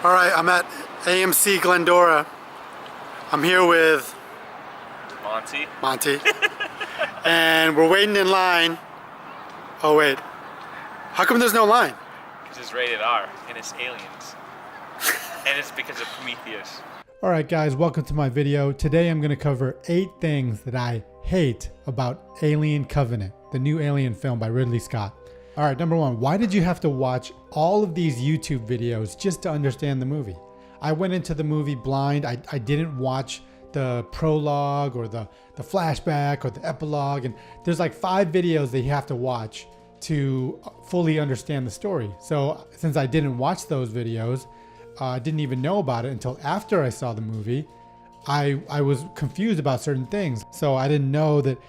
All right, I'm at AMC Glendora. I'm here with Monty. And we're waiting in line. Oh wait, how come there's no line? Because it's rated R and it's aliens. And it's because of Prometheus. All right guys, welcome to my video. Today I'm gonna cover 8 things that I hate about Alien Covenant, the new Alien film by Ridley Scott. All right, number 1, why did you have to watch all of these YouTube videos just to understand the movie? I went into the movie blind. I didn't watch the prologue or the flashback or the epilogue, and there's like 5 videos that you have to watch to fully understand the story. So since I didn't watch those videos, I didn't even know about it until after I saw the movie. I was confused about certain things. So I didn't know that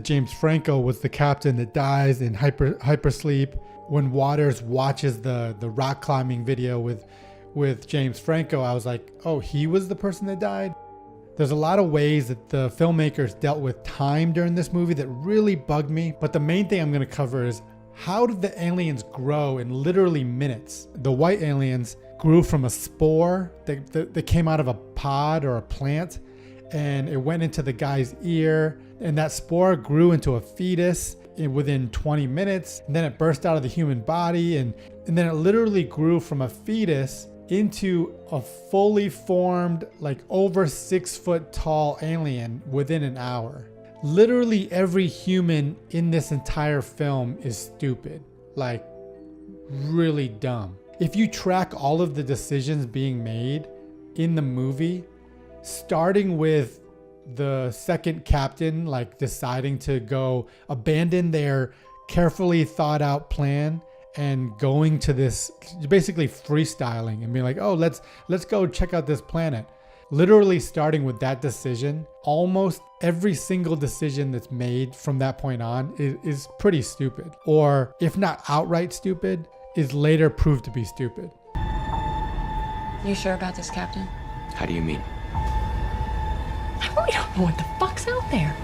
James Franco was the captain that dies in hypersleep. When Waters watches the rock climbing video with James Franco, I was like, oh, he was the person that died? There's a lot of ways that the filmmakers dealt with time during this movie that really bugged me. But the main thing I'm going to cover is, how did the aliens grow in literally minutes? The white aliens grew from a spore that came out of a pod or a plant, and it went into the guy's ear, and that spore grew into a fetus within 20 minutes, and then it burst out of the human body, and then it literally grew from a fetus into a fully formed, like over 6 foot tall alien within an hour. Literally every human in this entire film is stupid, like really dumb. If you track all of the decisions being made in the movie, starting with the second captain like deciding to go abandon their carefully thought out plan and going to this, basically freestyling and being like, oh, let's go check out this planet. Literally starting with that decision, almost every single decision that's made from that point on is pretty stupid. Or if not outright stupid, is later proved to be stupid. You sure about this, Captain? How do you mean? We don't know what the fuck's out there.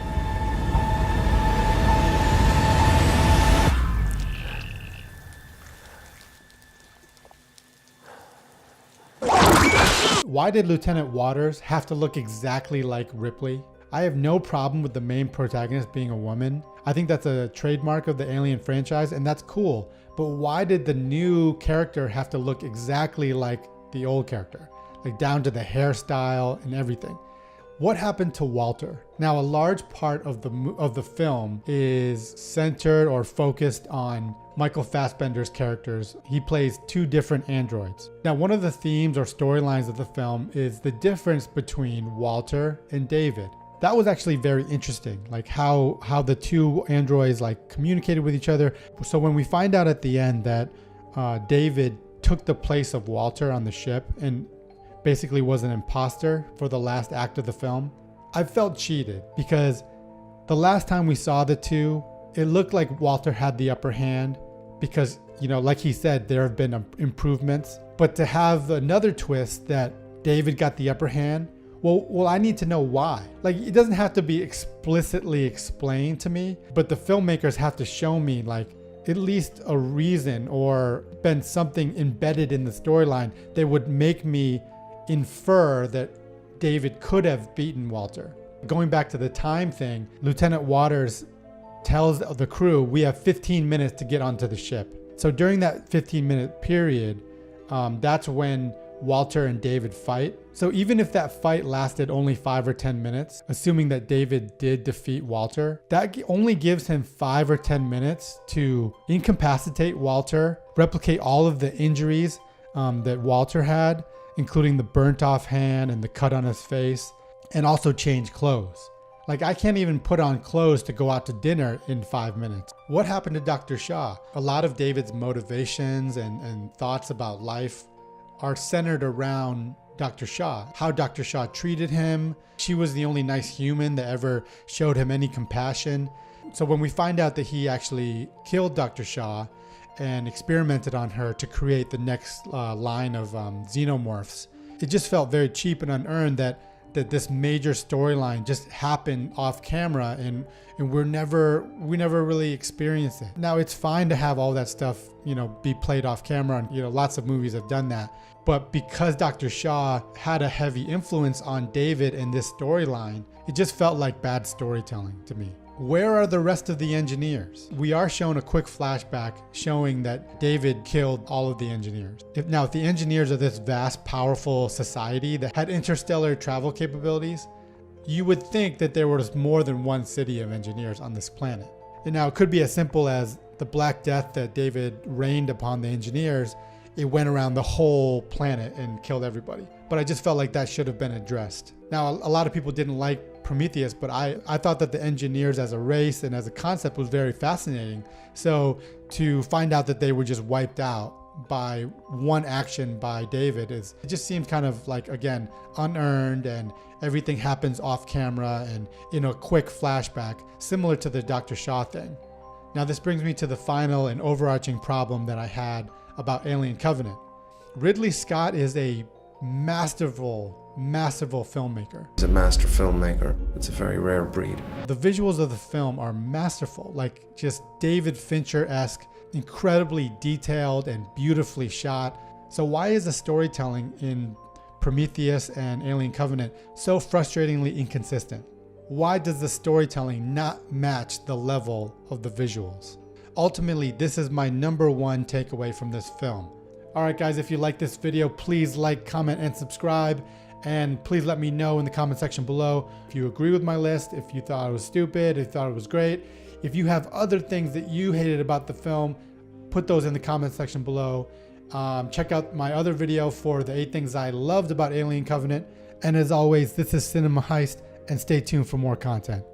Why did Lieutenant Waters have to look exactly like Ripley? I have no problem with the main protagonist being a woman. I think that's a trademark of the Alien franchise, and that's cool. But why did the new character have to look exactly like the old character? Like down to the hairstyle and everything. What happened to Walter? Now, a large part of the film is centered or focused on Michael Fassbender's characters. He plays 2 different androids. Now, one of the themes or storylines of the film is the difference between Walter and David. That was actually very interesting, like how the 2 androids like communicated with each other. So when we find out at the end that David took the place of Walter on the ship and basically was an imposter for the last act of the film, I felt cheated, because the last time we saw the 2, it looked like Walter had the upper hand because, you know, like he said, there have been improvements. But to have another twist that David got the upper hand, well, I need to know why. Like, it doesn't have to be explicitly explained to me, but the filmmakers have to show me like at least a reason or been something embedded in the storyline that would make me infer that David could have beaten Walter. Going back to the time thing, Lieutenant Waters tells the crew, we have 15 minutes to get onto the ship. So during that 15-minute period, that's when Walter and David fight. So even if that fight lasted only 5 or 10 minutes, assuming that David did defeat Walter, that only gives him 5 or 10 minutes to incapacitate Walter, replicate all of the injuries that Walter had, including the burnt off hand and the cut on his face, and also change clothes. Like, I can't even put on clothes to go out to dinner in 5 minutes. What happened to Dr. Shaw? A lot of David's motivations and thoughts about life are centered around Dr. Shaw, how Dr. Shaw treated him. She was the only nice human that ever showed him any compassion. So when we find out that he actually killed Dr. Shaw and experimented on her to create the next line of xenomorphs, it just felt very cheap and unearned that this major storyline just happened off camera and we never really experienced it. Now, it's fine to have all that stuff, be played off camera, and lots of movies have done that. But because Dr. Shaw had a heavy influence on David in this storyline, it just felt like bad storytelling to me. Where are the rest of the engineers? We are shown a quick flashback showing that David killed all of the engineers. If the engineers are this vast, powerful society that had interstellar travel capabilities, you would think that there was more than one city of engineers on this planet. And now it could be as simple as the Black Death that David rained upon the engineers. It went around the whole planet and killed everybody. But I just felt like that should have been addressed. Now, a lot of people didn't like Prometheus, but I thought that the engineers as a race and as a concept was very fascinating. So to find out that they were just wiped out by one action by David, it just seems kind of like, again, unearned, and everything happens off camera and in a quick flashback, similar to the Dr. Shaw thing. Now, this brings me to the final and overarching problem that I had about Alien Covenant. Ridley Scott is a masterful filmmaker. He's a master filmmaker. It's a very rare breed. The visuals of the film are masterful, like just David Fincher-esque, incredibly detailed and beautifully shot. So why is the storytelling in Prometheus and Alien Covenant so frustratingly inconsistent? Why does the storytelling not match the level of the visuals? Ultimately, this is my number one takeaway from this film. Alright guys, if you like this video, please like, comment, and subscribe. And please let me know in the comment section below if you agree with my list, if you thought it was stupid, if you thought it was great. If you have other things that you hated about the film, put those in the comment section below. Check out my other video for the 8 things I loved about Alien Covenant. And as always, this is Cinema Heist, and stay tuned for more content.